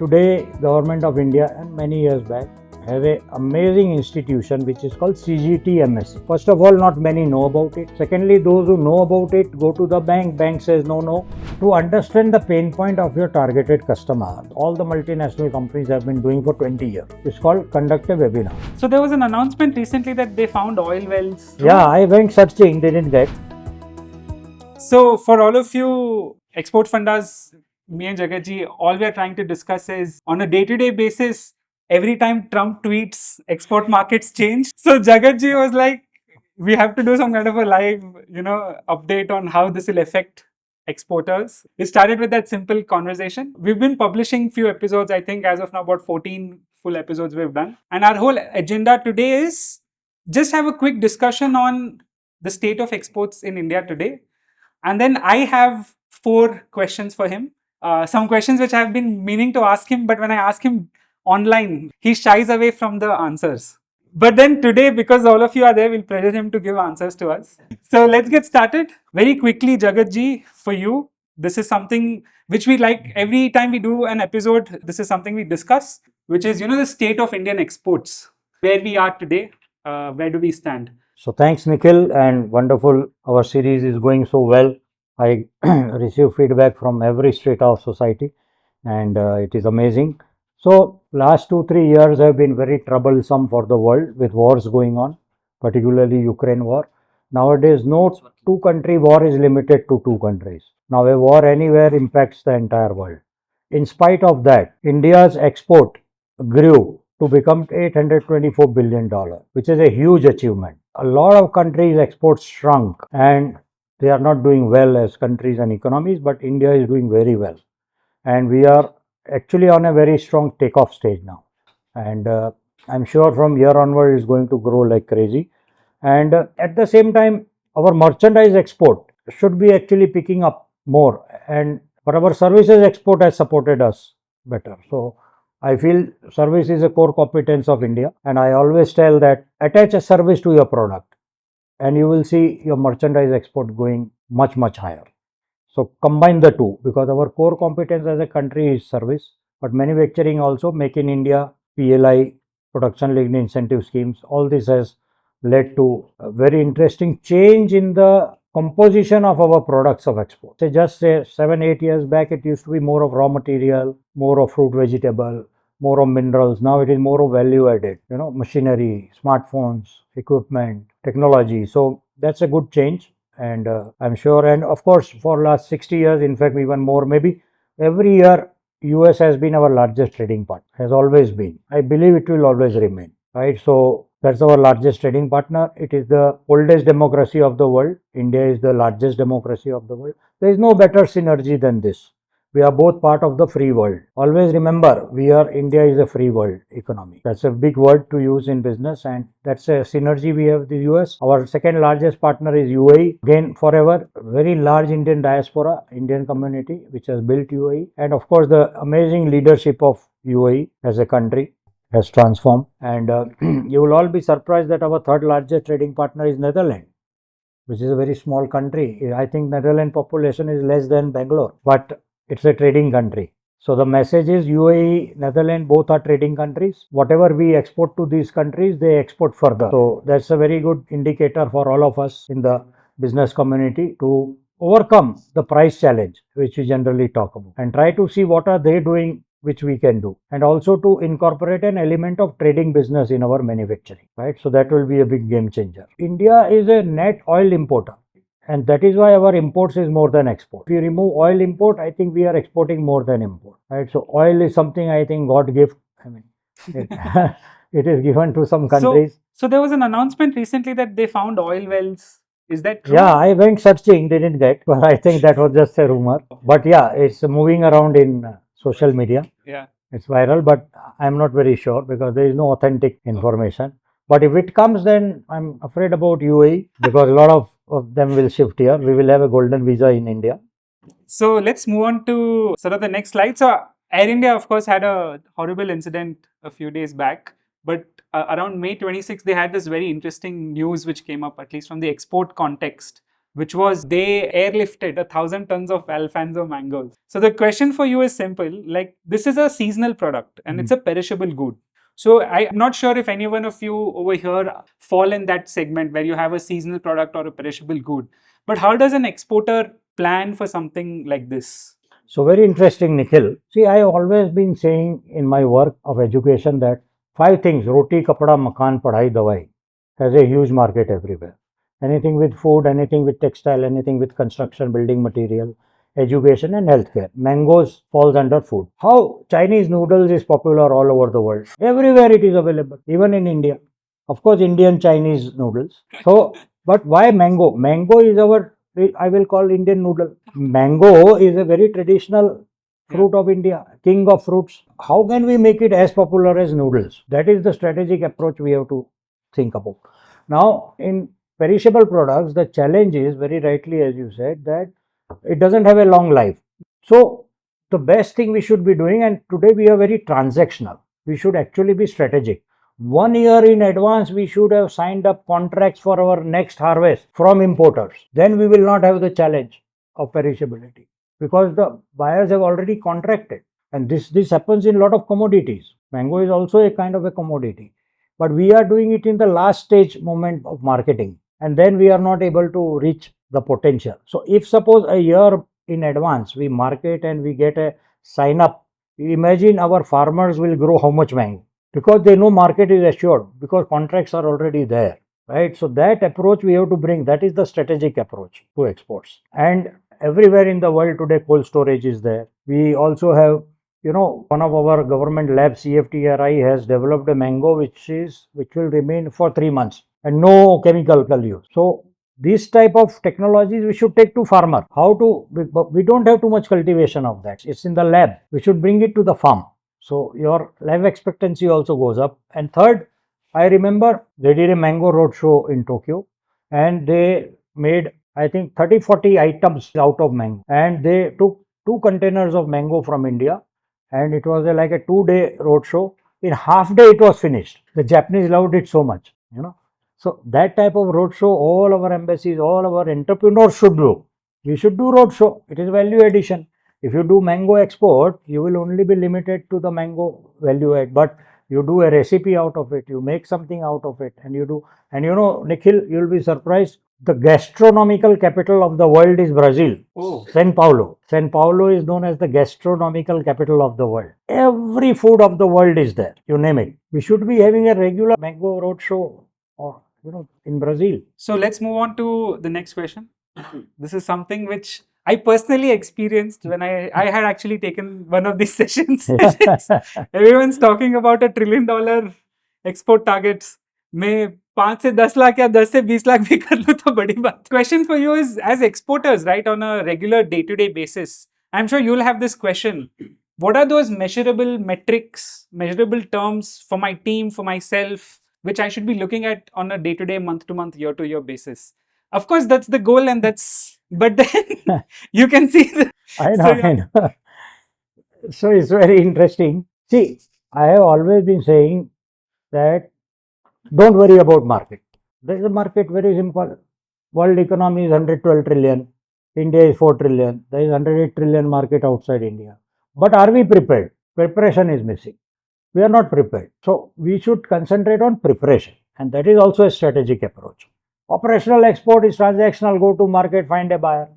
Today, Government of India and many years back have an amazing institution which is called CGTMS. First of all, not many know about it. Secondly, those who know about it go to the bank. Bank says no. To understand the pain point of your targeted customer, all the multinational companies have been doing for 20 years. It's called conduct a webinar. So there was an announcement recently that they found oil wells. Yeah, I went searching, didn't get. So for all of you export fundas, me and Jagat Ji, all we are trying to discuss is on a day-to-day basis, every time Trump tweets, export markets change. So Jagat Ji was like, we have to do some kind of a live, update on how this will affect exporters. We started with that simple conversation. We've been publishing few episodes, I think as of now about 14 full episodes we've done. And our whole agenda today is just have a quick discussion on the state of exports in India today. And then I have 4 questions for him. Some questions which I've been meaning to ask him, but when I ask him online, he shies away from the answers. But then today, because all of you are there, we'll pressure him to give answers to us. So let's get started. Very quickly, Jagat Ji, for you, this is something which we like every time we do an episode. This is something we discuss, which is, the state of Indian exports. Where we are today, where do we stand? So thanks Nikhil, and wonderful, our series is going so well. I receive feedback from every strata of society and it is amazing. So last 2-3 years have been very troublesome for the world with wars going on, particularly Ukraine war. Nowadays no two country war is limited to 2 countries. Now a war anywhere impacts the entire world. In spite of that, India's export grew to become $824 billion, which is a huge achievement. A lot of countries' exports shrunk and they are not doing well as countries and economies, but India is doing very well. And we are actually on a very strong takeoff stage now. And I'm sure from here onward it's going to grow like crazy. And at the same time, our merchandise export should be actually picking up more. But our services export has supported us better. So I feel service is a core competence of India, and I always tell that attach a service to your product and you will see your merchandise export going much higher. So combine the two, because our core competence as a country is service, but manufacturing also, Make in India, PLI, production linked incentive schemes, all this has led to a very interesting change in the composition of our products of export. So just say 7-8 years back, it used to be more of raw material, more of fruit, vegetable, more of minerals. Now it is more of value added, machinery, smartphones, equipment, technology. So that's a good change, and I'm sure, and of course for last 60 years, in fact even more, maybe every year US has been our largest trading partner, has always been. I believe it will always remain, right? So that's our largest trading partner. It is the oldest democracy of the world. India is the largest democracy of the world. There is no better synergy than this. We are both part of the free world. Always remember, India is a free world economy. That's a big word to use in business, and that's a synergy we have with the US. Our second largest partner is UAE. Again, forever, very large Indian diaspora, Indian community, which has built UAE. And of course, the amazing leadership of UAE as a country has transformed. And you will all be surprised that our third largest trading partner is Netherlands, which is a very small country. I think Netherlands population is less than Bangalore, but it's a trading country. So the message is UAE, Netherlands, both are trading countries. Whatever we export to these countries, they export further. So that's a very good indicator for all of us in the business community to overcome the price challenge, which we generally talk about, and try to see what are they doing which we can do, and also to incorporate an element of trading business in our manufacturing, right? So that will be a big game changer. India is a net oil importer, and that is why our imports is more than export. If you remove oil import, I think we are exporting more than import, right? So oil is something I think God gift. I mean, it is given to some countries. So there was an announcement recently that they found oil wells. Is that true? Yeah, I went searching, didn't get, but I think that was just a rumor. But yeah, it's moving around in social media. Yeah, it's viral, but I'm not very sure because there is no authentic information. But if it comes, then I'm afraid about UAE because a lot of them will shift here. We will have a golden visa in India. So let's move on to sort of the next slide. So Air India, of course, had a horrible incident a few days back. But around May 26, they had this very interesting news which came up, at least from the export context. which was they airlifted 1,000 tons of Alfonso mangoes. So the question for you is simple, like this is a seasonal product and it's a perishable good. So I'm not sure if any one of you over here fall in that segment where you have a seasonal product or a perishable good. But how does an exporter plan for something like this? So very interesting, Nikhil. See, I have always been saying in my work of education that 5 things, roti, kapda, makan, padhai, dawai, has a huge market everywhere. Anything with food, anything with textile, anything with construction, building material, education and healthcare. Mangoes falls under food. How Chinese noodles is popular all over the world. Everywhere it is available, even in India. Of course, Indian Chinese noodles. So, but why mango? Mango is our, I will call Indian noodle. Mango is a very traditional fruit of India, king of fruits. How can we make it as popular as noodles? That is the strategic approach we have to think about. Now, in perishable products, the challenge is very rightly, as you said, that it doesn't have a long life. So, the best thing we should be doing, and today we are very transactional, we should actually be strategic. 1 year in advance, we should have signed up contracts for our next harvest from importers. Then we will not have the challenge of perishability because the buyers have already contracted. And this happens in a lot of commodities. Mango is also a kind of a commodity. But we are doing it in the last stage moment of marketing. And then we are not able to reach the potential. So if suppose a year in advance we market and we get a sign up, imagine our farmers will grow how much mango because they know market is assured because contracts are already there, right? So that approach we have to bring. That is the strategic approach to exports. And everywhere in the world today cold storage is there. We also have, one of our government labs, CFTRI, has developed a mango which will remain for 3 months and no chemical use. So this type of technologies we should take to farmer. How to, we don't have too much cultivation of that. It's in the lab. We should bring it to the farm. So your life expectancy also goes up. And third, I remember they did a mango roadshow in Tokyo and they made, I think, 30-40 items out of mango. And they took 2 containers of mango from India and it was like a 2-day roadshow. In half day it was finished. The Japanese loved it so much, So that type of roadshow, all our embassies, all our entrepreneurs should do. We should do roadshow. It is value addition. If you do mango export, you will only be limited to the mango value add. But you do a recipe out of it, you make something out of it, and you do. And Nikhil, you will be surprised. The gastronomical capital of the world is Brazil. Oh. Sao Paulo. Sao Paulo is known as the gastronomical capital of the world. Every food of the world is there. You name it. We should be having a regular mango roadshow or in Brazil. So let's move on to the next question. This is something which I personally experienced when I had actually taken one of these sessions. Everyone's talking about $1 trillion export targets. मैं 5 से 10 लाख या 10 से 20 लाख भी कर लूँ तो बड़ी बात. Question for you is, as exporters, right, on a regular day-to-day basis, I'm sure you'll have this question. What are those measurable metrics, measurable terms for my team, for myself, which I should be looking at on a day-to-day, month-to-month, year-to-year basis? Of course, that's the goal and but then you can see I know. So it's very interesting. See, I have always been saying that don't worry about market. There is a market, very simple. World economy is 112 trillion. India is 4 trillion. There is 108 trillion market outside India. But are we prepared? Preparation is missing. We are not prepared. So we should concentrate on preparation. And that is also a strategic approach. Operational export is transactional. Go to market, find a buyer.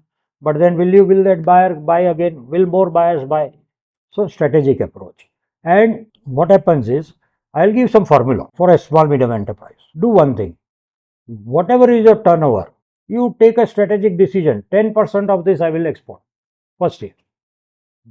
But then will that buyer buy again? Will more buyers buy? So strategic approach. And what happens is, I'll give some formula for a small medium enterprise. Do one thing. Whatever is your turnover, you take a strategic decision. 10% of this I will export. First year.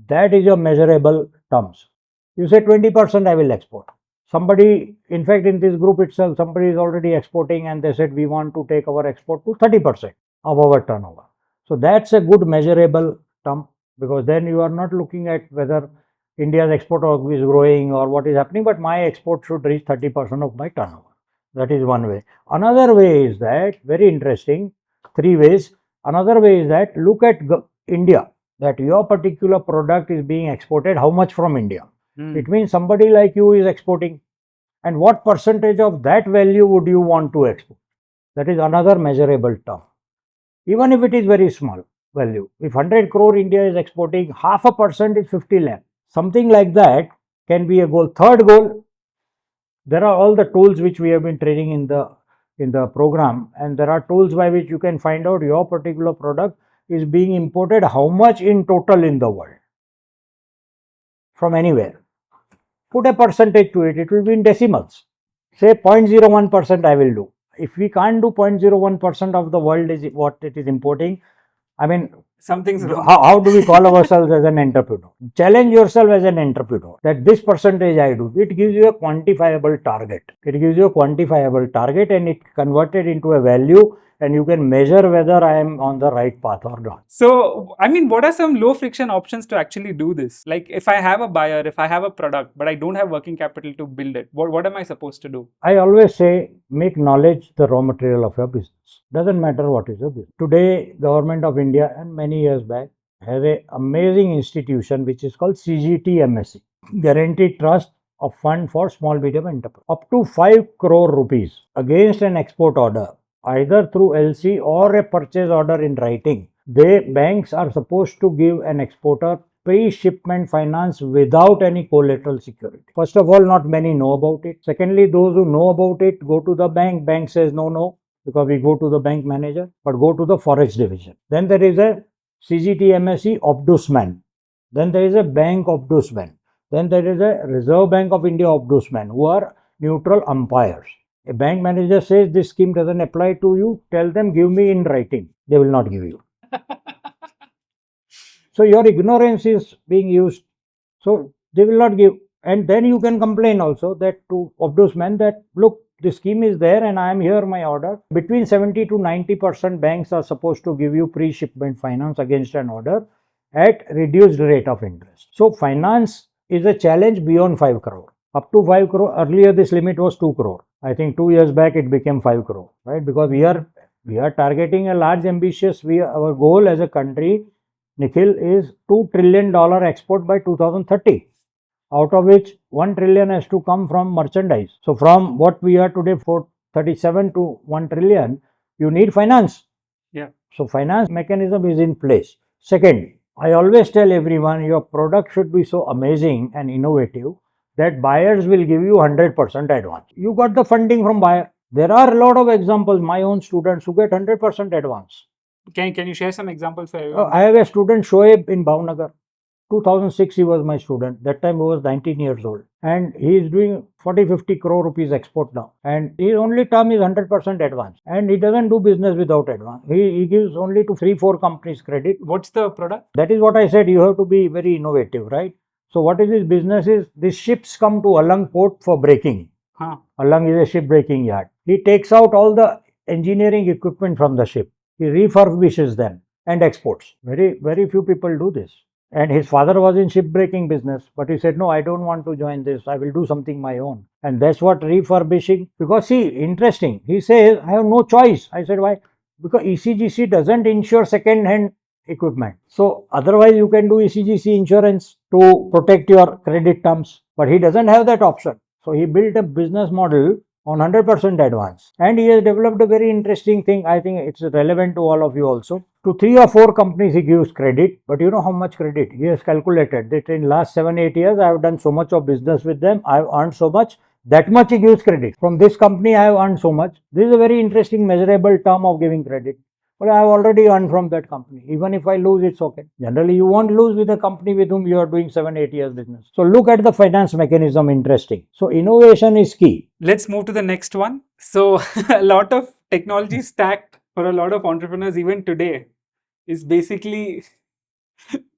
That is your measurable terms. You say 20% I will export. Somebody, in fact, in this group itself, somebody is already exporting and they said we want to take our export to 30% of our turnover. So that's a good measurable term because then you are not looking at whether India's export is growing or what is happening, but my export should reach 30% of my turnover. That is one way. Another way is that, very interesting, 3 ways. Another way is that look at India, that your particular product is being exported, how much from India? It means somebody like you is exporting. And what percentage of that value would you want to export? That is another measurable term. even if it is very small value. If 100 crore India is exporting, half a percent is 50 lakh. Something like that can be a goal. Third goal, there are all the tools which we have been training in the program, and there are tools by which you can find out your particular product is being imported how much in total in the world from anywhere. Put a percentage to it, it will be in decimals. Say 0.01% I will do. If we can't do 0.01% of the world is what it is importing, I mean, something's wrong. How do we call ourselves as an entrepreneur? Challenge yourself as an entrepreneur that this percentage I do. It gives you a quantifiable target. It gives you a quantifiable target and it converted into a value, and you can measure whether I am on the right path or not. So, I mean, what are some low friction options to actually do this? Like, if I have a buyer, if I have a product, but I don't have working capital to build it, what am I supposed to do? I always say, make knowledge the raw material of your business. Doesn't matter what is your business. Today, Government of India and many years back has an amazing institution which is called CGT MSc, Guaranteed Trust of Fund for Small Medium Enterprise. Up to 5 crore rupees against an export order, either through LC or a purchase order in writing, banks are supposed to give an exporter pre-shipment finance without any collateral security. First of all, not many know about it. Secondly, those who know about it go to the bank. Bank says no, because we go to the bank manager, but go to the Forex division. Then there is a CGT MSc Ombudsman. Then there is a Bank Ombudsman. Then there is a Reserve Bank of India Ombudsman, who are neutral umpires. A bank manager says this scheme doesn't apply to you, tell them give me in writing. They will not give you. So your ignorance is being used. So they will not give. And then you can complain also that to Ombudsman that look, the scheme is there and I am here, my order. Between 70 to 90% banks are supposed to give you pre-shipment finance against an order at reduced rate of interest. So finance is a challenge beyond 5 crore. Up to 5 crore, earlier this limit was 2 crore. I think 2 years back it became 5 crore, right? Because we are targeting a large ambitious, our goal as a country, Nikhil, is $2 trillion export by 2030. Out of which 1 trillion has to come from merchandise. So from what we are today, 437 to 1 trillion, you need finance. Yeah. So finance mechanism is in place. Second, I always tell everyone your product should be so amazing and innovative that buyers will give you 100% advance. You got the funding from buyer. There are a lot of examples, my own students who get 100% advance. Can you share some examples for everyone? I have a student, Shoaib, in Bhavnagar. 2006 he was my student. That time he was 19 years old. And he is doing 40-50 crore rupees export now. And his only term is 100% advance. And he doesn't do business without advance. He gives only to 3-4 companies credit. What's the product? That is what I said. You have to be very innovative, right? So what is his business is, these ships come to Alang port for breaking. Alang is a ship breaking yard. He takes out all the engineering equipment from the ship. He refurbishes them and exports. Very, very few people do this. And his father was in shipbreaking business, but he said, no, I don't want to join this. I will do something my own. And that's what refurbishing, because see, interesting. He says, I have no choice. I said, why? Because ECGC doesn't insure second-hand equipment. So otherwise you can do ECGC insurance to protect your credit terms, but he doesn't have that option. So he built a business model on 100% advance, and he has developed a very interesting thing. I think it's relevant to all of you also. To 3 or 4 companies he gives credit, but you know how much credit? He has calculated that in last 7-8 years I have done so much of business with them, I have earned so much, that much he gives credit. From this company I have earned so much. This is a very interesting measurable term of giving credit. But I have already earned from that company. Even if I lose, it's okay. Generally, you won't lose with a company with whom you are doing 7-8 years business. So look at the finance mechanism, interesting. So innovation is key. Let's move to the next one. So a lot of technology stacked for a lot of entrepreneurs even today is basically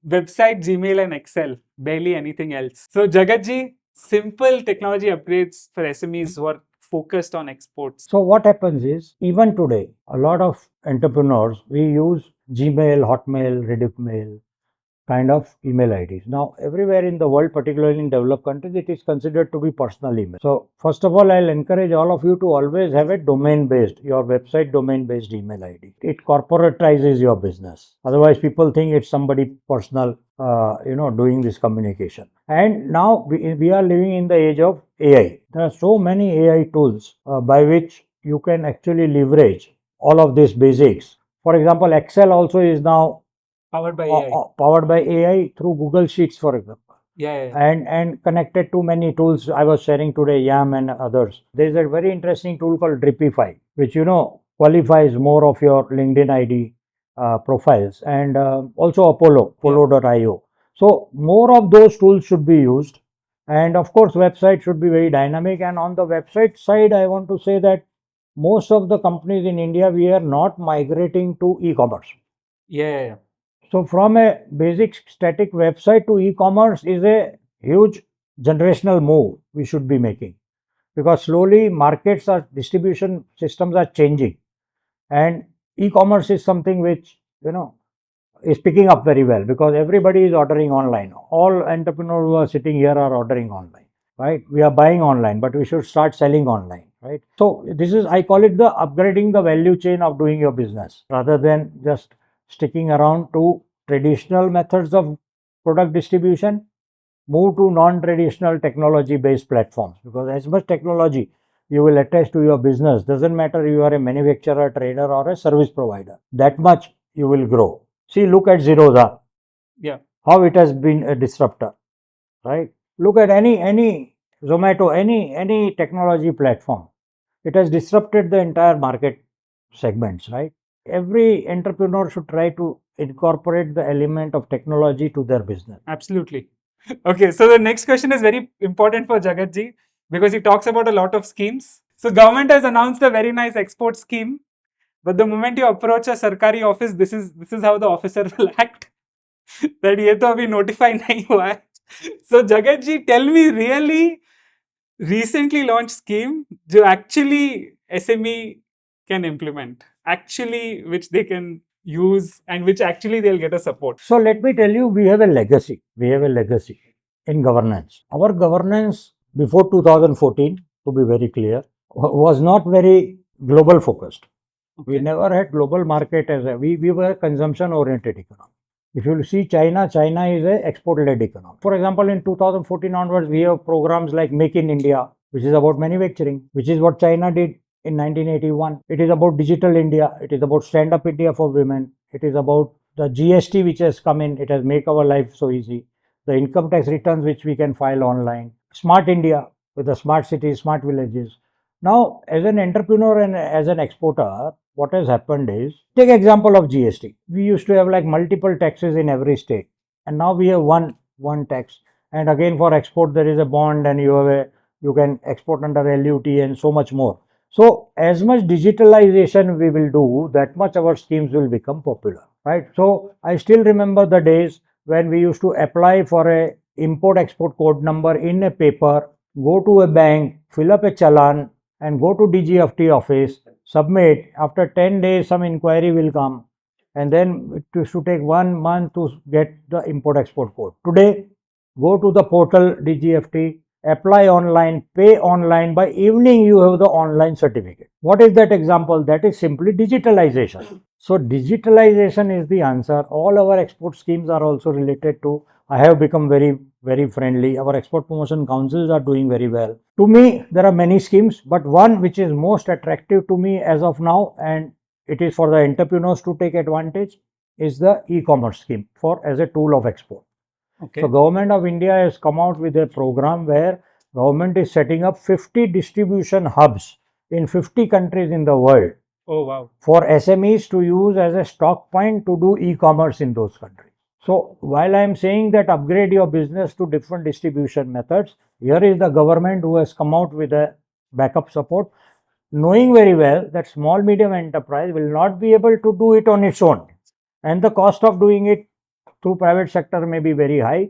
website, Gmail and Excel, barely anything else. So Jagatji, simple technology upgrades for SMEs who are focused on exports. So what happens is, even today, a lot of entrepreneurs, we use Gmail, Hotmail, Rediff Mail, kind of email IDs. Now, everywhere in the world, particularly in developed countries, it is considered to be personal email. So, first of all, I'll encourage all of you to always have a domain-based, your website domain-based email ID. It corporatizes your business. Otherwise, people think it's somebody personal, doing this communication. And now, we are living in the age of AI. There are so many AI tools by which you can actually leverage all of these basics For example, Excel also is now Powered by AI. powered by AI through Google Sheets, for example. Yeah. And connected to many tools I was sharing today, YAM and others. There is a very interesting tool called Dripify, which qualifies more of your LinkedIn ID profiles, and also Apollo.io. So more of those tools should be used, and of course website should be very dynamic. And on the website side, I want to say that most of the companies in India, we are not migrating to e-commerce. Yeah. So from a basic static website to e-commerce is a huge generational move we should be making, because slowly distribution systems are changing, and e-commerce is something which is picking up very well, because everybody is ordering online. All entrepreneurs who are sitting here are ordering online, right? We are buying online, but we should start selling online, right? So this is, I call it, the upgrading the value chain of doing your business, rather than just sticking around to traditional methods of product distribution. Move to non-traditional technology based platforms, because as much technology you will attach to your business, doesn't matter you are a manufacturer, trader, or a service provider, that much you will grow. See, look at Zerosa. Yeah. How it has been a disruptor, right? Look at any Zomato, any technology platform. It has disrupted the entire market segments, right? Every entrepreneur should try to incorporate the element of technology to their business. Absolutely. Okay, so the next question is very important for Jagat ji, because he talks about a lot of schemes. So government has announced a very nice export scheme, but the moment you approach a sarkari office, this is how the officer will act. That ये तो अभी notify नहीं हुआ है. So Jagat ji, tell me, really recently launched scheme जो actually SME can implement, actually which they can use, and which actually they'll get a support. So let me tell you, we have a legacy. We have a legacy in governance. Our governance before 2014, to be very clear, was not very global focused. Okay. We never had global market as we were consumption oriented economy. If you see China is a export led economy. For example, in 2014 onwards, we have programs like Make in India, which is about manufacturing, which is what China did in 1981. It is about Digital India. It is about Stand Up India for women. It is about the GST which has come in. It has made our life so easy. The income tax returns which we can file online. Smart India with the smart cities, smart villages. Now, as an entrepreneur and as an exporter, what has happened is, take example of GST. We used to have like multiple taxes in every state, and now we have one tax. And again, for export, there is a bond, and you can export under LUT and so much more. So as much digitalization we will do, that much our schemes will become popular, right? So I still remember the days when we used to apply for a import-export code number in a paper, go to a bank, fill up a challan, and go to DGFT office, submit. After 10 days, some inquiry will come, and then it used to take 1 month to get the import-export code. Today, go to the portal DGFT, apply online, pay online. By evening, you have the online certificate. What is that example? That is simply digitalization. So digitalization is the answer. All our export schemes are also related to. I have become very, very friendly. Our export promotion councils are doing very well. To me, there are many schemes, but one which is most attractive to me as of now, and it is for the entrepreneurs to take advantage, is the e-commerce scheme as a tool of export. Okay. So Government of India has come out with a program where government is setting up 50 distribution hubs in 50 countries in the world. Oh wow. For SMEs to use as a stock point to do e-commerce in those countries. So while I am saying that upgrade your business to different distribution methods, here is the government who has come out with a backup support, knowing very well that small medium enterprise will not be able to do it on its own, and the cost of doing it through private sector may be very high.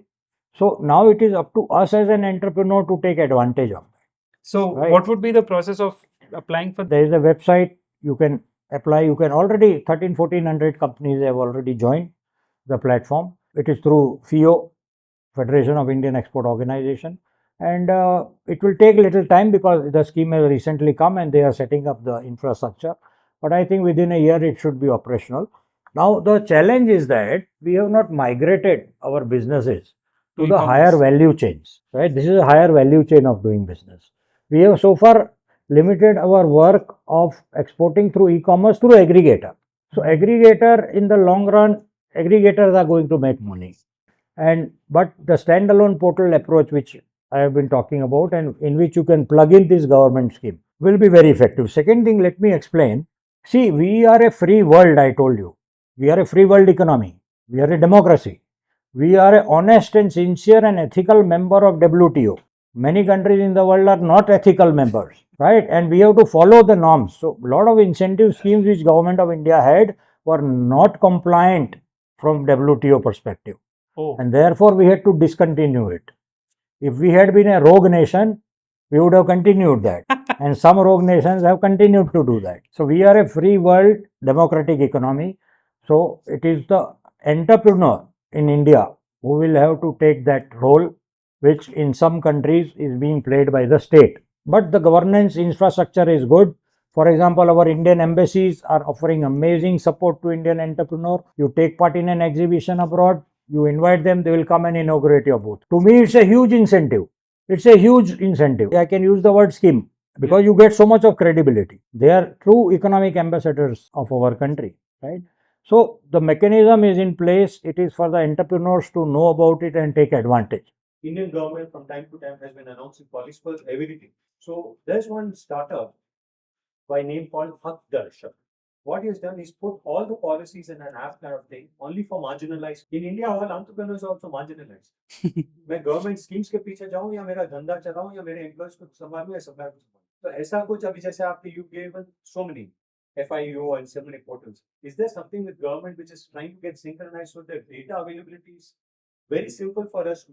So now it is up to us as an entrepreneur to take advantage of that. So Right. what would be the process of applying for? There is a website you can apply. You can already 1400 companies have already joined the platform. It is through FIO, Federation of Indian Export Organization, and it will take little time because the scheme has recently come and they are setting up the infrastructure. But I think within a year it should be operational. Now the challenge is that we have not migrated our businesses to the higher value chains, right? This is a higher value chain of doing business. We have so far limited our work of exporting through e-commerce through aggregator. So aggregator in the long run, aggregators are going to make money. But the standalone portal approach, which I have been talking about, and in which you can plug in this government scheme, will be very effective. Second thing, let me explain. See, we are a free world, I told you. We are a free world economy. We are a democracy. We are a honest and sincere and ethical member of WTO. Many countries in the world are not ethical members, right? And we have to follow the norms. So, a lot of incentive schemes which Government of India had were not compliant from WTO perspective. Oh. And therefore we had to discontinue it. If we had been a rogue nation, we would have continued that. And some rogue nations have continued to do that. So we are a free world democratic economy. So it is the entrepreneur in India who will have to take that role, which in some countries is being played by the state. But the governance infrastructure is good. For example, our Indian embassies are offering amazing support to Indian entrepreneur. You take part in an exhibition abroad, you invite them, they will come and inaugurate your booth. To me, it's a huge incentive. It's a huge incentive. I can use the word scheme because you get so much of credibility. They are true economic ambassadors of our country, right? So the mechanism is in place. It is for the entrepreneurs to know about it and take advantage. Indian government from time to time has been announcing policies for everything. So there's one startup by name called Khakhra Story. What he has done is put all the policies in an app kind of thing only for marginalized. In India, all entrepreneurs are also marginalized. मैं government schemes के पीछे जाऊं या मेरा धंधा चलाऊं या मेरे employees को संभालूं या सप्लायर को संभालूं, तो ऐसा कुछ अभी जैसे आपके you given so many FIO and so many portals. Is there something with government which is trying to get synchronized so that data availability is very simple for us?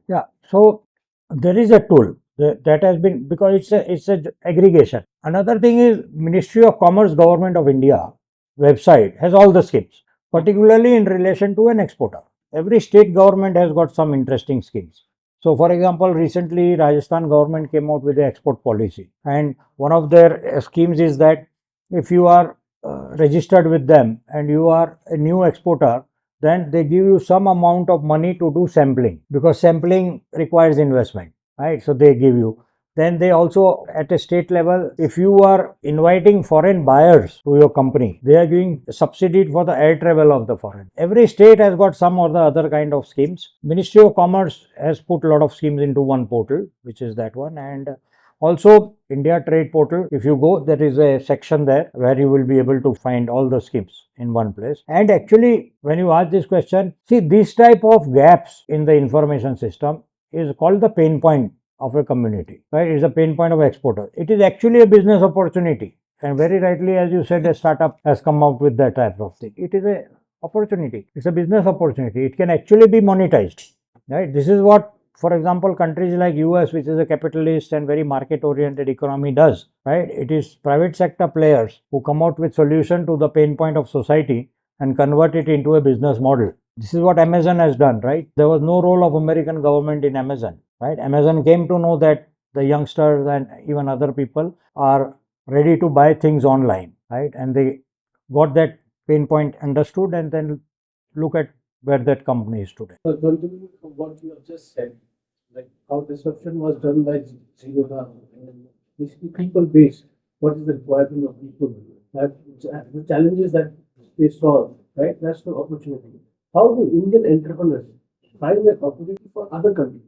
Yeah, so there is a tool that has been, because it's a aggregation. Another thing is Ministry of Commerce, Government of India website has all the schemes, particularly in relation to an exporter. Every state government has got some interesting schemes. So, for example, recently Rajasthan government came out with the export policy, and one of their schemes is that if you are registered with them and you are a new exporter, then they give you some amount of money to do sampling, because sampling requires investment, right? So they give you. Then they also, at a state level, if you are inviting foreign buyers to your company, they are giving subsidy for the air travel of the foreign. Every state has got some or the other kind of schemes. Ministry of Commerce has put a lot of schemes into one portal, which is that one. And also India Trade Portal, if you go, there is a section there where you will be able to find all the schemes in one place. And actually, when you ask this question, see, this type of gaps in the information system is called the pain point of a community, right? It's a pain point of exporter. It is actually a business opportunity. And very rightly, as you said, a startup has come out with that type of thing. It is a opportunity. It's a business opportunity. It can actually be monetized, right? This is what, for example, countries like US, which is a capitalist and very market-oriented economy, does, right? It is private sector players who come out with solution to the pain point of society and convert it into a business model. This is what Amazon has done, right? There was no role of American government in Amazon, right? Amazon came to know that the youngsters and even other people are ready to buy things online, right? And they got that pain point understood, and then look at where that company is today. So, continuing from what you have just said, like how disruption was done by Zero and basically people based, what is the requirement of people, that the challenges that they solve, right? That's the opportunity. How do Indian entrepreneurs find that opportunity for other countries?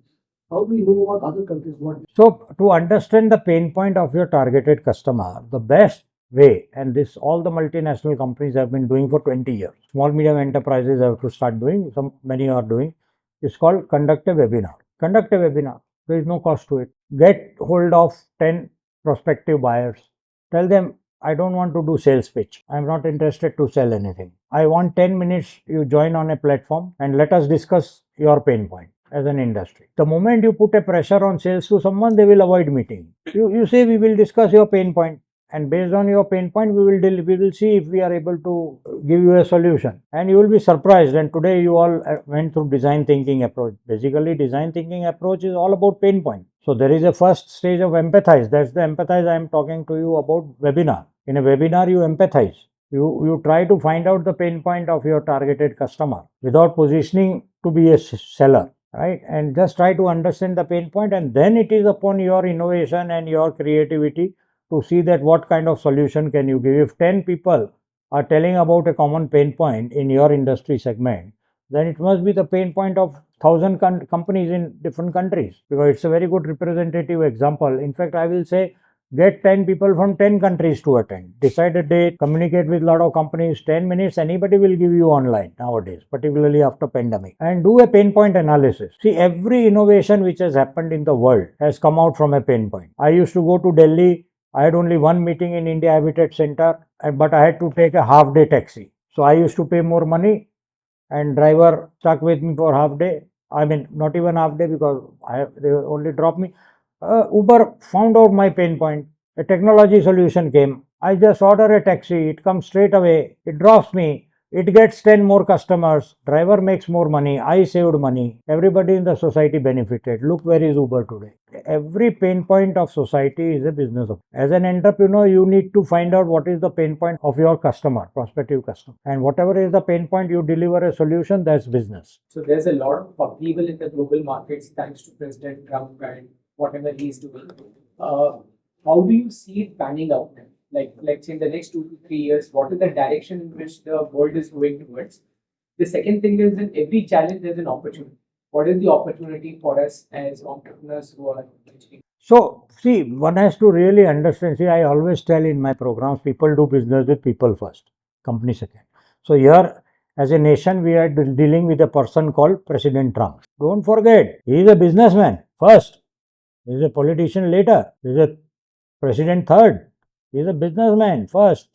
How do we know about other countries? What? So, to understand the pain point of your targeted customer, the best way, and this all the multinational companies have been doing for 20 years. Small medium enterprises have to start doing, many are doing. It's called conduct a webinar. Conduct a webinar. There is no cost to it. Get hold of 10 prospective buyers. Tell them, I don't want to do sales pitch. I'm not interested to sell anything. I want 10 minutes you join on a platform and let us discuss your pain point as an industry. The moment you put a pressure on sales to someone, they will avoid meeting. You say, we will discuss your pain point, and based on your pain point, we will see if we are able to give you a solution. And you will be surprised. And today you all went through design thinking approach. Basically, design thinking approach is all about pain point. So there is a first stage of empathize. That's the empathize I am talking to you about webinar. In a webinar, you empathize. You try to find out the pain point of your targeted customer without positioning to be a seller, right? And just try to understand the pain point, and then it is upon your innovation and your creativity to see that what kind of solution can you give. If 10 people are telling about a common pain point in your industry segment, then it must be the pain point of 1,000 companies in different countries, because it's a very good representative example. In fact, I will say get 10 people from 10 countries to attend. Decide a date, communicate with a lot of companies, 10 minutes, anybody will give you online nowadays, particularly after pandemic. And do a pain point analysis. See, every innovation which has happened in the world has come out from a pain point. I used to go to Delhi. I had only one meeting in India Habitat Center, but I had to take a half-day taxi. So I used to pay more money, and driver stuck with me for half day. I mean, not even half day, because they only dropped me. Uber found out my pain point. A technology solution came. I just order a taxi. It comes straight away. It drops me. It gets 10 more customers. Driver makes more money. I saved money. Everybody in the society benefited. Look where is Uber today. Every pain point of society is a business. As an entrepreneur, you need to find out what is the pain point of your customer, prospective customer. And whatever is the pain point, you deliver a solution, that's business. So there's a lot of upheaval in the global markets thanks to President Trump and whatever he's doing. How do you see it panning out? Like, let's say in the next 2 to 3 years, what is the direction in which the world is going towards? The second thing is, in every challenge, there's an opportunity. What is the opportunity for us as entrepreneurs who are achieving? So, see, one has to really understand. See, I always tell in my programs, people do business with people first, company second. So, here, as a nation, we are dealing with a person called President Trump. Don't forget, he is a businessman first. He is a politician later. He is a president third. He is a businessman first.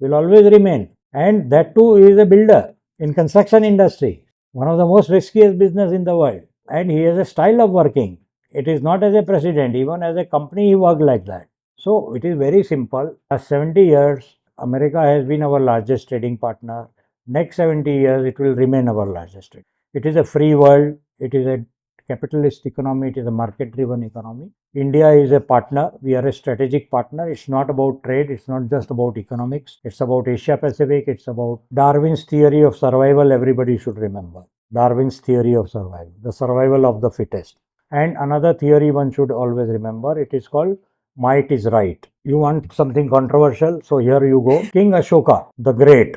Will always remain. And that too, he is a builder in construction industry. One of the most riskiest business in the world. And he has a style of working. It is not as a president, even as a company he worked like that. So it is very simple. Last 70 years, America has been our largest trading partner. Next 70 years, it will remain our largest trade. It is a free world. It is a capitalist economy. It is a market-driven economy. India is a partner. We are a strategic partner. It's not about trade. It's not just about economics. It's about Asia Pacific. It's about Darwin's theory of survival. Everybody should remember Darwin's theory of survival, the survival of the fittest. And another theory one should always remember, it is called might is right. You want something controversial? So here you go. King Ashoka the Great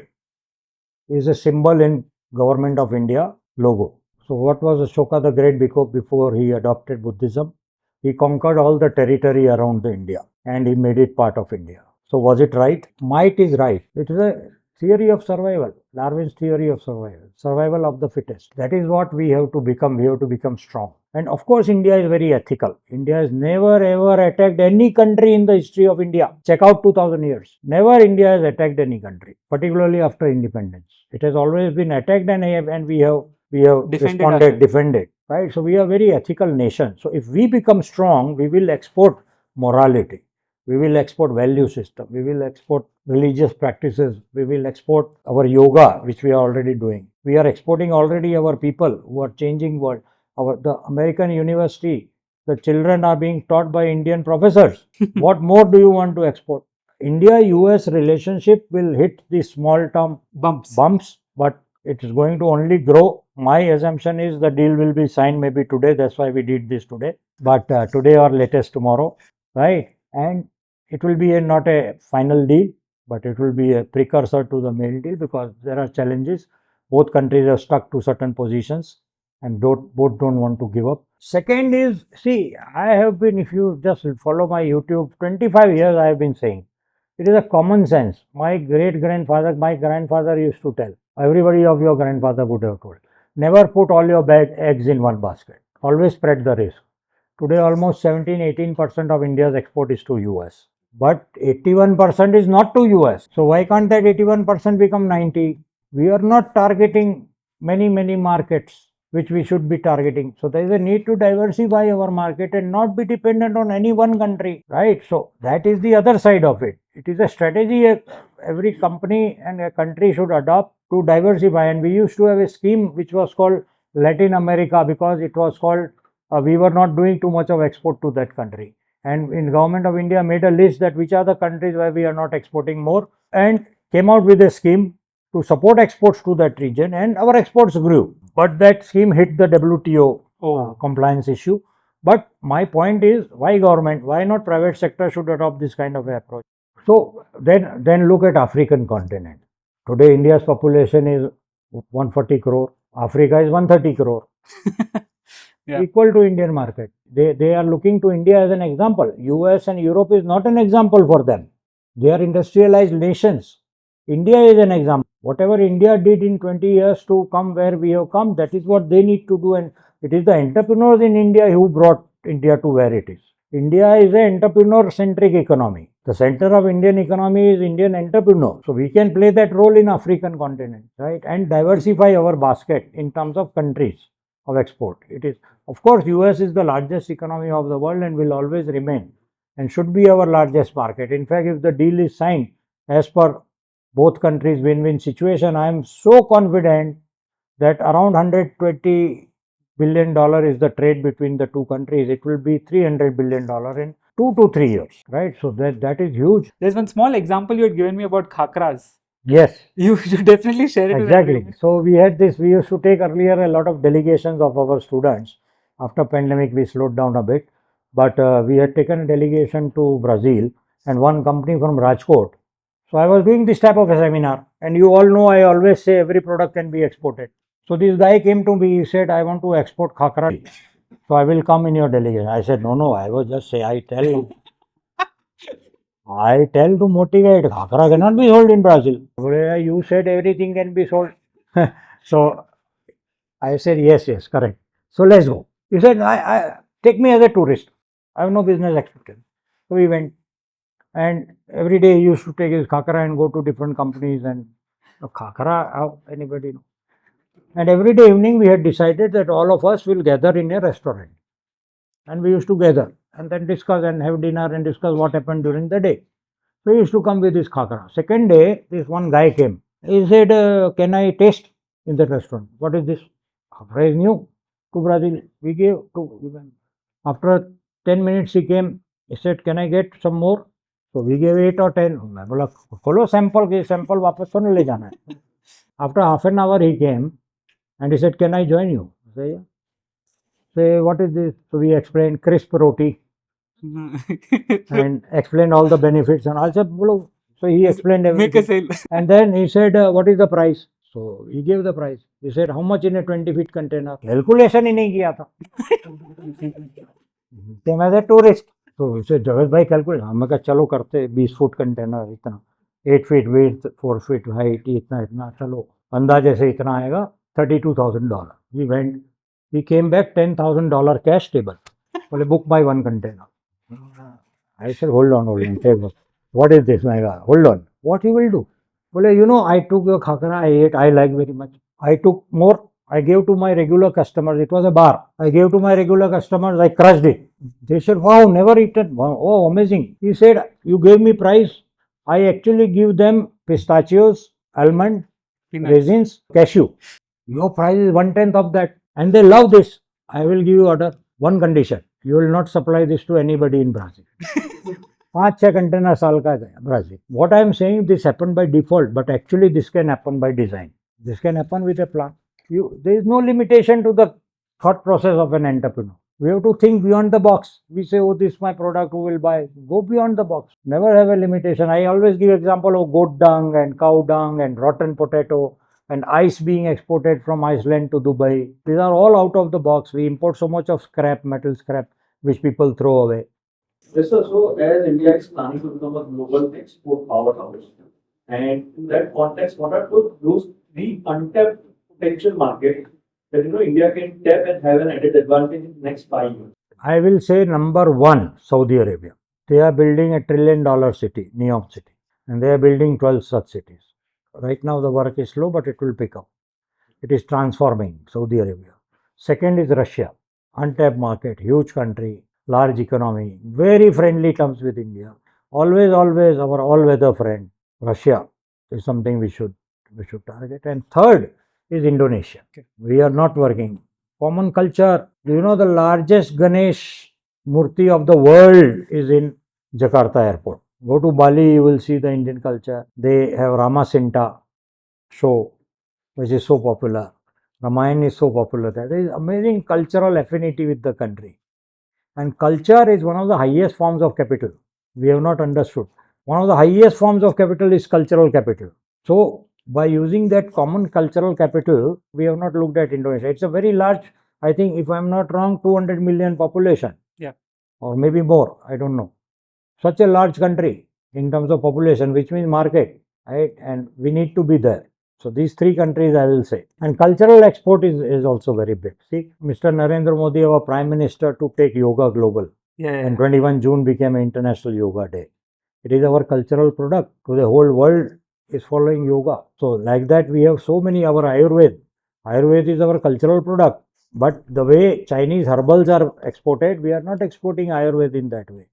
is a symbol in Government of India logo. So what was Ashoka the Great before he adopted Buddhism? He conquered all the territory around India and he made it part of India. So was it right? Might is right. It is a theory of survival, Darwin's theory of survival of the fittest. That is what we have to become. We have to become strong. And of course, India is very ethical. India has never ever attacked any country in the history of India. Check out 2000 years. Never India has attacked any country, particularly after independence. It has always been attacked and we have defended, right? So we are very ethical nation. So if we become strong, we will export morality. We will export value system. We will export religious practices. We will export our yoga, which we are already doing. We are exporting already our people who are changing world. The American university, the children are being taught by Indian professors. What more do you want to export? India-US relationship will hit the small term bumps, but it is going to only grow. My assumption is the deal will be signed maybe today. That's why we did this today. But today or latest tomorrow, right? And it will be not a final deal, but it will be a precursor to the main deal, because there are challenges. Both countries are stuck to certain positions and both don't want to give up. Second is, see, I have been, if you just follow my YouTube, 25 years I have been saying, it is a common sense. My grandfather used to tell, everybody of your grandfather would have told, never put all your eggs in one basket. Always spread the risk. Today, almost 17-18% of India's export is to US. But 81% is not to US. So why can't that 81% become 90? We are not targeting many markets which we should be targeting. So there is a need to diversify our market and not be dependent on any one country, right? So that is the other side of it. It is a strategy every company and a country should adopt to diversify. And we used to have a scheme which was called Latin America, because it was called, we were not doing too much of export to that country. And in Government of India made a list that which are the countries where we are not exporting more, and came out with a scheme to support exports to that region, and our exports grew. But that scheme hit the WTO compliance issue. But my point is, why government? Why not private sector should adopt this kind of approach? So then look at African continent. Today, India's population is 140 crore. Africa is 130 crore. Yeah. Equal to Indian market. They are looking to India as an example. US and Europe is not an example for them. They are industrialized nations. India is an example. Whatever India did in 20 years to come where we have come, that is what they need to do. And it is the entrepreneurs in India who brought India to where it is. India is an entrepreneur-centric economy. The center of Indian economy is Indian entrepreneur. So we can play that role in African continent, right? And diversify our basket in terms of countries of export. It is, of course, US is the largest economy of the world and will always remain and should be our largest market. In fact, if the deal is signed as per both countries win-win situation, I am so confident that around $120 billion is the trade between the two countries. It will be $300 billion in 2 to 3 years, right? So that is huge. There's one small example you had given me about khakhras. Yes. You should definitely share it with Exactly. everyone. So we had this, we used to take earlier a lot of delegations of our students. After pandemic, we slowed down a bit, but we had taken a delegation to Brazil and one company from Rajkot. So I was doing this type of a seminar, and you all know I always say every product can be exported. So this guy came to me, he said, I want to export Khakhra. So I will come in your delegation. I said, no, I was just say, I tell to motivate, Khakhra cannot be sold in Brazil. You said everything can be sold. So I said, yes, correct. So let's go. He said, take me as a tourist. I have no business experience. So we went. And every day he used to take his Khakhra and go to different companies and Khakhra, how anybody know? And every day evening we had decided that all of us will gather in a restaurant. And we used to gather and then discuss and have dinner and discuss what happened during the day. So he used to come with his Khakhra. Second day, this one guy came. He said, can I taste in the restaurant? What is this? Khakhra is new to Brazil. We gave to. After 10 minutes he came. He said, can I get some more? So we gave 8 or 10. मैं बोला खोलो sample वापस तो नहीं ले जाना है. After half an hour he came and he said, can I join you? I said, yeah. Say, what is this? So we explained crisp roti and explained all the benefits and also so he explained everything. Make a sale. And then he said, what is the price? So he gave the price. He said, how much in a 20-feet container? Calculation ही नहीं किया था. Same as a tourist. So he said, Jagat bhai calculate. हमने कहा चलो करते 20 foot container इतना 8 feet width 4 feet height इतना चलो अंदाजे से इतना आएगा $32,000. We went. He came back $10,000 cash table. बोले book my one container. I said hold on. What is this? Hold on. What he will do? Well, I took your Khakhra, I ate, I like very much. I took more, I gave to my regular customers. It was a bar. I gave to my regular customers, I crushed it. They said, wow, never eaten. Wow, oh, amazing. He said, you gave me price. I actually give them pistachios, almond, Peanuts. raisins, cashew. Your price is 1/10 of that. And they love this. I will give you order. One condition. You will not supply this to anybody in Brazil. 5-6 container साल का गया Brazil. What I am saying, this happened by default, but actually this can happen by design. This can happen with a plan. There is no limitation to the thought process of an entrepreneur. We have to think beyond the box. We say, oh, this is my product, who will buy? Go beyond the box. Never have a limitation. I always give example of goat dung and cow dung and rotten potato and ice being exported from Iceland to Dubai. These are all out of the box. We import so much of scrap, metal scrap, which people throw away. Yes, sir. So, as India is planning to become a global export powerhouse, and in that context, what are those three untapped potential market that India can tap and have an added advantage in the next 5 years? I will say number one, Saudi Arabia. They are building a $1 trillion city, Neom city, and they are building 12 such cities. Right now, the work is slow, but it will pick up. It is transforming Saudi Arabia. Second is Russia, untapped market, huge country, large economy, very friendly terms with India. Always our all-weather friend. Russia is something we should target. And third is Indonesia. Okay. We are not working. Common culture. Do you know the largest Ganesh Murti of the world is in Jakarta airport? Go to Bali, you will see the Indian culture. They have Ramasinta show, which is so popular. Ramayana is so popular. There is amazing cultural affinity with the country. And culture is one of the highest forms of capital. We have not understood. One of the highest forms of capital is cultural capital. So, by using that common cultural capital, we have not looked at Indonesia. It's a very large, I think, if I'm not wrong, 200 million population. Yeah. Or maybe more, I don't know. Such a large country in terms of population, which means market, right? And we need to be there. So these three countries, I will say. And cultural export is also very big. See, Mr. Narendra Modi, our Prime Minister, to take yoga global. Yeah. And 21 June became International Yoga Day. It is our cultural product. So the whole world is following yoga. So like that, we have so many, our Ayurveda. Ayurveda is our cultural product. But the way Chinese herbals are exported, we are not exporting Ayurveda in that way.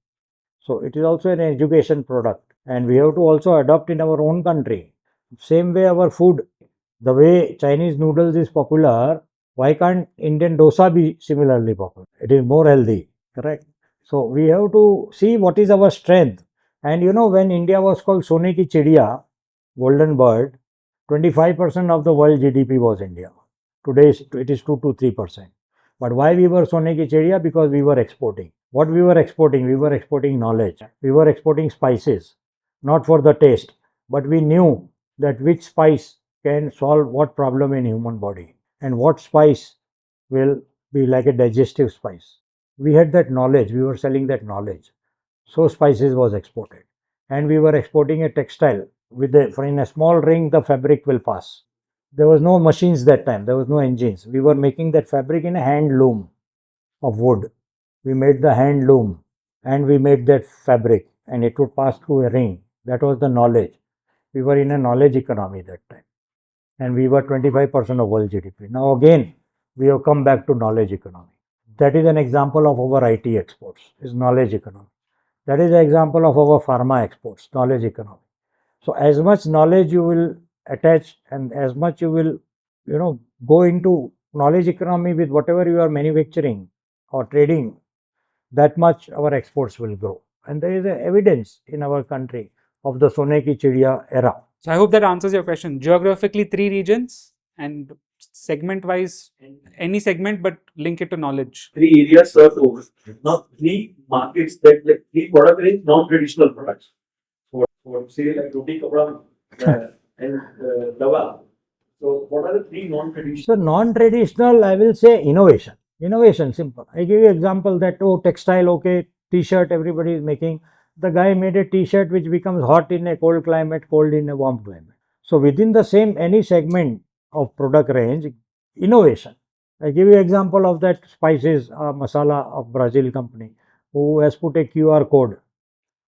So it is also an education product. And we have to also adopt in our own country. Same way our food, the way Chinese noodles is popular, why can't Indian dosa be similarly popular? It is more healthy, correct? So we have to see what is our strength. And you know, when India was called Sone ki Chidiya, golden bird, 25% of the world GDP was India. Today it is 2 to 3%. But why we were Sone ki Chidiya? Because we were exporting. What we were exporting? We were exporting knowledge. We were exporting spices, not for the taste, but we knew that which spice can solve what problem in human body and what spice will be like a digestive spice. We had that knowledge, we were selling that knowledge. So spices was exported. And we were exporting a textile with for in a small ring the fabric will pass. There was no machines that time, there was no engines. We were making that fabric in a hand loom of wood. We made the hand loom and we made that fabric and it would pass through a ring. That was the knowledge. We were in a knowledge economy that time. And we were 25% of world GDP. Now again, we have come back to knowledge economy. That is an example of our IT exports, is knowledge economy. That is an example of our pharma exports, knowledge economy. So as much knowledge you will attach and as much you will, go into knowledge economy with whatever you are manufacturing or trading, that much our exports will grow. And there is evidence in our country of the Sone ki Chidiya era. So I hope that answers your question. Geographically, 3 regions, and segment-wise, any segment, but link it to knowledge. 3 areas served over. Now 3 markets that like 3 product range, non-traditional products. For say like roti, kapra, and dawa. So what are the 3 non-traditional? So non-traditional, I will say innovation. Innovation, simple. I give you example that, textile, okay, t-shirt everybody is making. The guy made a t-shirt which becomes hot in a cold climate, cold in a warm climate. So within the same, any segment of product range, innovation. I give you example of that spices, masala of Brazil company, who has put a QR code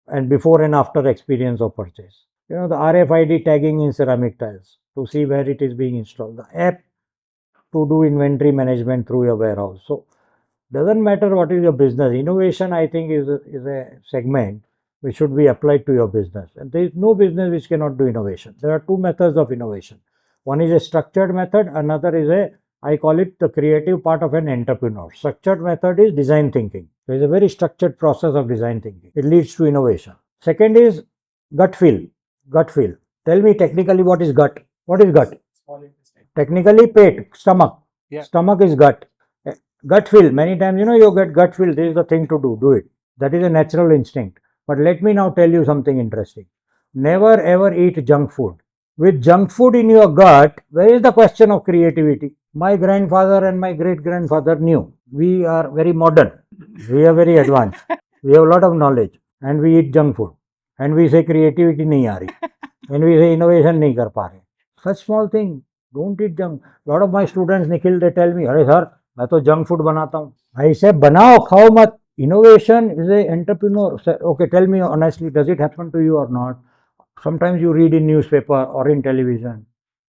and before and after experience of purchase. The RFID tagging in ceramic tiles to see where it is being installed. The app to do inventory management through your warehouse. So doesn't matter what is your business. Innovation, I think, is a segment which should be applied to your business. And there is no business which cannot do innovation. There are 2 methods of innovation. One is a structured method, another is I call it the creative part of an entrepreneur. Structured method is design thinking. There is a very structured process of design thinking. It leads to innovation. Second is gut feel. Gut feel. Tell me technically what is gut? What is gut? Small intestine. Technically, pet, stomach. Yeah. Stomach is gut. Gut feel. Many times, you get gut feel. This is the thing to do. Do it. That is a natural instinct. But let me now tell you something interesting. Never ever eat junk food. With junk food in your gut, where is the question of creativity? My grandfather and my great grandfather knew. We are very modern. We are very advanced. We have a lot of knowledge. And we eat junk food. And we say creativity nahi aa rahi. And we say innovation nahi kar pa rahe. Such small thing. Don't eat junk. A lot of my students, Nikhil, they tell me, "Arey sir, मैं तो junk food बनाता हूँ." I say, बनाओ, खाओ मत. Innovation is a entrepreneur. Okay, tell me honestly, does it happen to you or not? Sometimes you read in newspaper or in television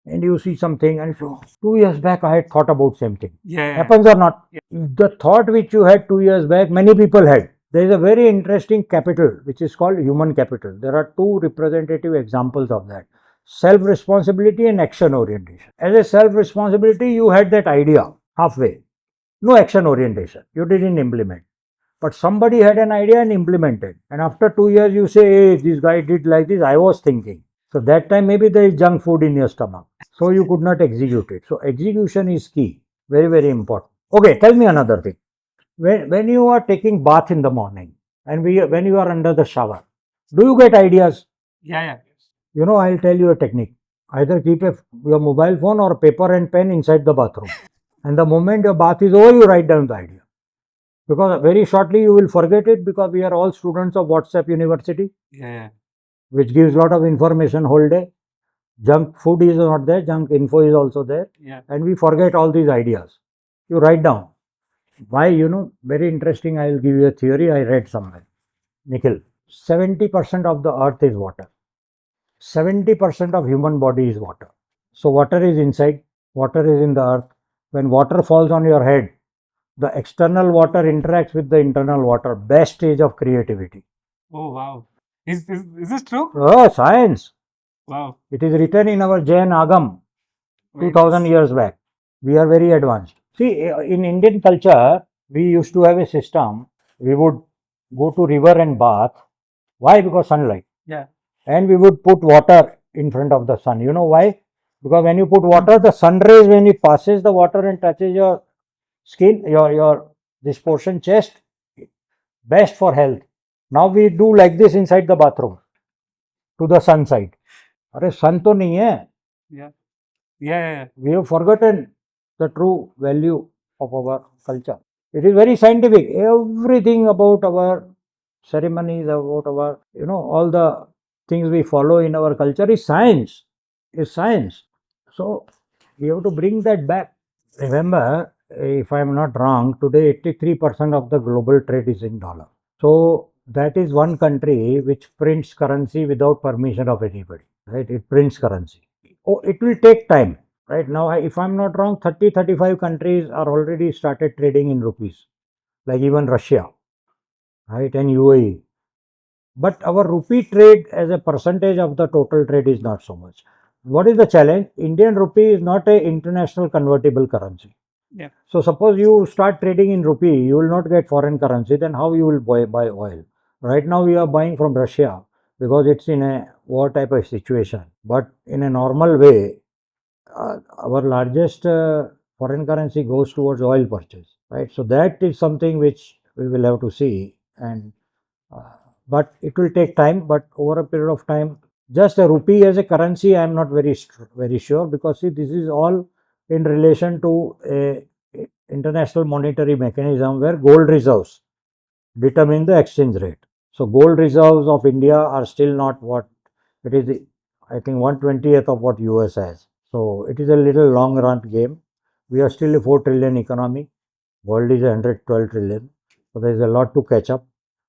and you see something and so 2 years back I had thought about same thing. Yeah. Happens or not? The thought which you had 2 years back, many people had. There is a very interesting capital which is called human capital. There are 2 representative examples of that. Self-responsibility and action orientation. As a self-responsibility, you had that idea halfway. No action orientation. You didn't implement. But somebody had an idea and implemented. And after 2 years, you say, hey, this guy did like this, I was thinking. So that time, maybe there is junk food in your stomach. So you could not execute it. So execution is key. Very, very important. Okay, tell me another thing. When you are taking bath in the morning and when you are under the shower, do you get ideas? Yeah. I'll tell you a technique. Either keep your mobile phone or paper and pen inside the bathroom. And the moment your bath is over, you write down the idea. Because very shortly you will forget it, because we are all students of WhatsApp University, Yeah. which gives a lot of information whole day. Junk food is not there, junk info is also there, Yeah. and we forget all these ideas. You write down. Why? Very interesting. I will give you a theory I read somewhere. Nikhil, 70% of the earth is water. 70% of human body is water. So water is inside, water is in the earth. When water falls on your head, the external water interacts with the internal water. Best stage of creativity. Oh, wow. Is this true? Oh, science. Wow. It is written in our Jain Agam, Very 2000 nice. years back. We are very advanced. See, in Indian culture, we used to have a system. We would go to river and bath. Why? Because sunlight. Yeah. And we would put water in front of the sun. You know why? Because when you put water, the sun rays, when it passes the water and touches your skin, your this portion chest, best for health. Now we do like this inside the bathroom to the sun side. अरे sun तो नहीं है. Yeah. Yeah. We have forgotten the true value of our culture. It is very scientific. Everything about our ceremonies, about our, all the things we follow in our culture is science. Is science. So we have to bring that back. Remember, if I am not wrong, today 83% of the global trade is in dollar. So that is one country which prints currency without permission of anybody. Right? It prints currency. Oh, it will take time. Right now, if I'm not wrong, 35 countries are already started trading in rupees, like even Russia, right, and UAE. But our rupee trade as a percentage of the total trade is not so much. What is the challenge? Indian rupee is not an international convertible currency. Yeah. So suppose you start trading in rupee, you will not get foreign currency. Then how you will buy oil? Right now we are buying from Russia because it's in a war type of situation. But in a normal way, our largest foreign currency goes towards oil purchase, right? So that is something which we will have to see, and but it will take time. But over a period of time, just a rupee as a currency, I am not very sure, because see, this is all in relation to a international monetary mechanism where gold reserves determine the exchange rate. So gold reserves of India are still not what it is. I think 1/20th of what US has. So it is a little long run game. We are still a 4 trillion economy. World is 112 trillion. So there is a lot to catch up.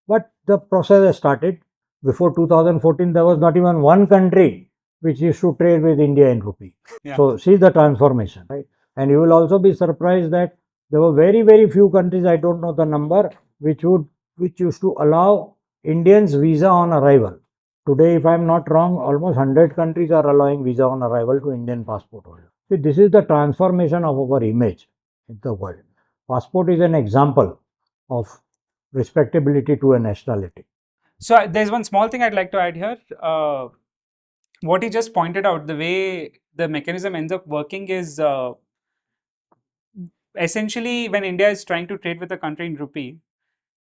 But the process has started. Before 2014, there was not even one country which used to trade with India in rupee. Yeah. So see the transformation, right? And you will also be surprised that there were very few countries, I don't know the number, which used to allow Indians visa on arrival. Today, if I am not wrong, almost 100 countries are allowing visa on arrival to Indian passport holders. See, this is the transformation of our image in the world. Passport is an example of respectability to a nationality. So there's one small thing I'd like to add here. What he just pointed out, the way the mechanism ends up working is essentially when India is trying to trade with a country in rupee,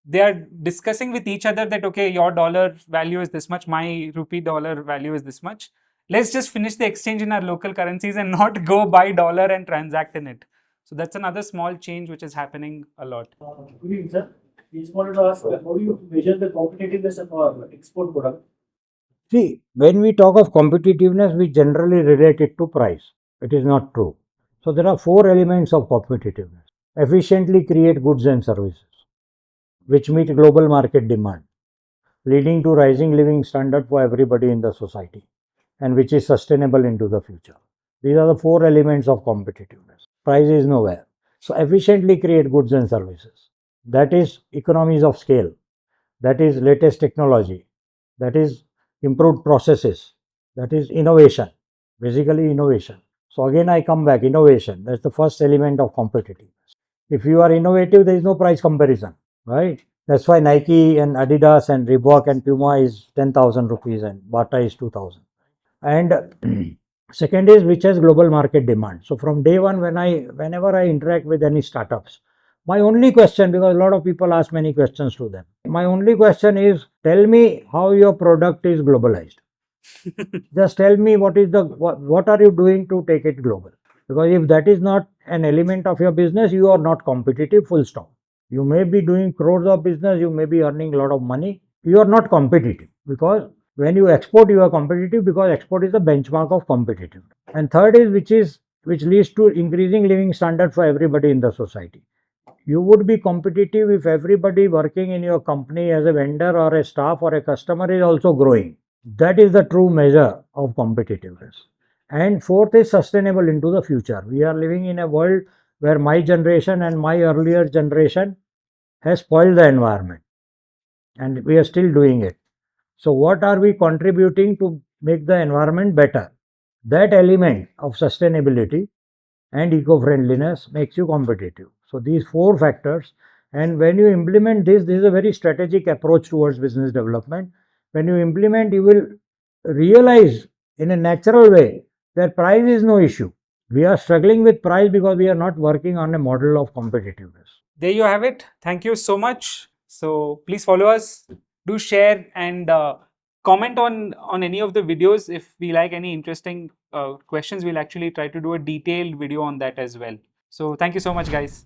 they are discussing with each other that, okay, your dollar value is this much, my rupee dollar value is this much. Let's just finish the exchange in our local currencies and not go buy dollar and transact in it. So that's another small change which is happening a lot. Good evening, sir. We just wanted to ask, how do you measure the competitiveness of our export product? See, when we talk of competitiveness, we generally relate it to price. It is not true. So there are 4 elements of competitiveness. Efficiently create goods and services which meet global market demand, leading to rising living standard for everybody in the society, and which is sustainable into the future. These are the 4 elements of competitiveness. Price is nowhere. So efficiently create goods and services. That is economies of scale. That is latest technology. That is improved processes. That is innovation. Basically innovation. So again I come back, innovation. That's the first element of competitiveness. If you are innovative, there is no price comparison, right? That's why Nike and Adidas and Reebok and Puma is 10,000 rupees and Bata is 2,000. And second is which has global market demand. So from day one, whenever I interact with any startups, my only question, because a lot of people ask many questions to them, my only question is, tell me how your product is globalized. Just tell me what are you doing to take it global? Because if that is not an element of your business, you are not competitive, full stop. You may be doing crores of business, you may be earning a lot of money, you are not competitive, because when you export, you are competitive, because export is the benchmark of competitive. And third is which leads to increasing living standard for everybody in the society. You would be competitive if everybody working in your company as a vendor or a staff or a customer is also growing. That is the true measure of competitiveness. And fourth is sustainable into the future. We are living in a world where my generation and my earlier generation has spoiled the environment, and we are still doing it. So what are we contributing to make the environment better? That element of sustainability and eco-friendliness makes you competitive. So these four factors, and when you implement this is a very strategic approach towards business development. When you implement, you will realize in a natural way that price is no issue. We are struggling with price because we are not working on a model of competitiveness. There you have it. Thank you so much. So please follow us, do share, and comment on any of the videos. If we like any interesting questions, we'll actually try to do a detailed video on that as well. So thank you so much, guys.